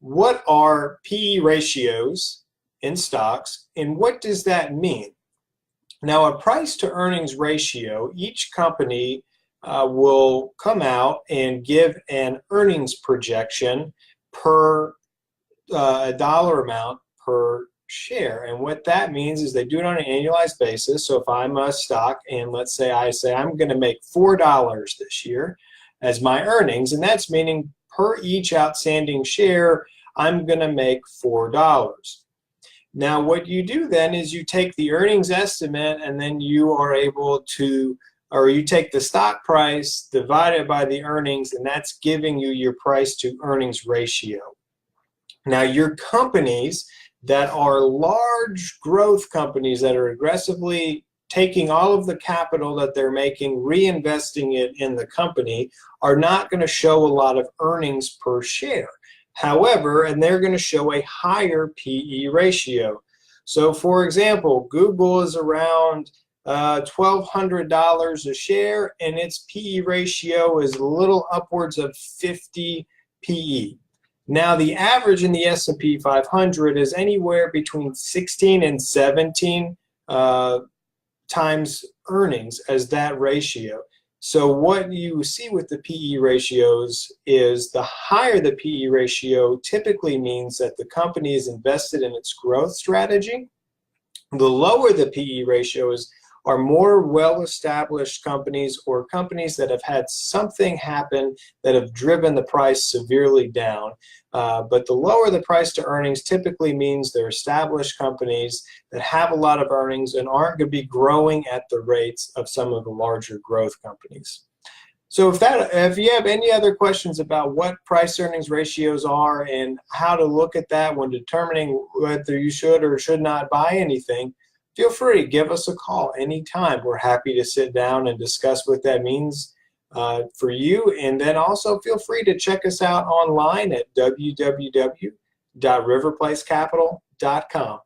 what are PE ratios in stocks and what does that mean? Now, a price to earnings ratio, each company will come out and give an earnings projection per a dollar amount per share. And what that means is they do it on an annualized basis. So if I'm a stock and let's say I'm going to make $4 this year as my earnings, and that's meaning per each outstanding share, I'm going to make $4. Now, what you do then is you take the earnings estimate and then you are able to, or you take the stock price divided by the earnings, and that's giving you your price to earnings ratio. Now, your companies that are large growth companies that are aggressively taking all of the capital that they're making, reinvesting it in the company, are not going to show a lot of earnings per share. However, and they're going to show a higher PE ratio. So, for example, Google is around $1,200 a share, and its PE ratio is a little upwards of 50 PE. Now, the average in the S&P 500 is anywhere between 16 and 17 times earnings as that ratio. So what you see with the PE ratios is the higher the PE ratio typically means that the company is invested in its growth strategy. The lower the PE ratios are more well-established companies or companies that have had something happen that have driven the price severely down. But the lower the price to earnings typically means they're established companies that have a lot of earnings and aren't going to be growing at the rates of some of the larger growth companies. So if you have any other questions about what price earnings ratios are and how to look at that when determining whether you should or should not buy anything, feel free to give us a call anytime. We're happy to sit down and discuss what that means for you. And then also feel free to check us out online at www.riverplacecapital.com.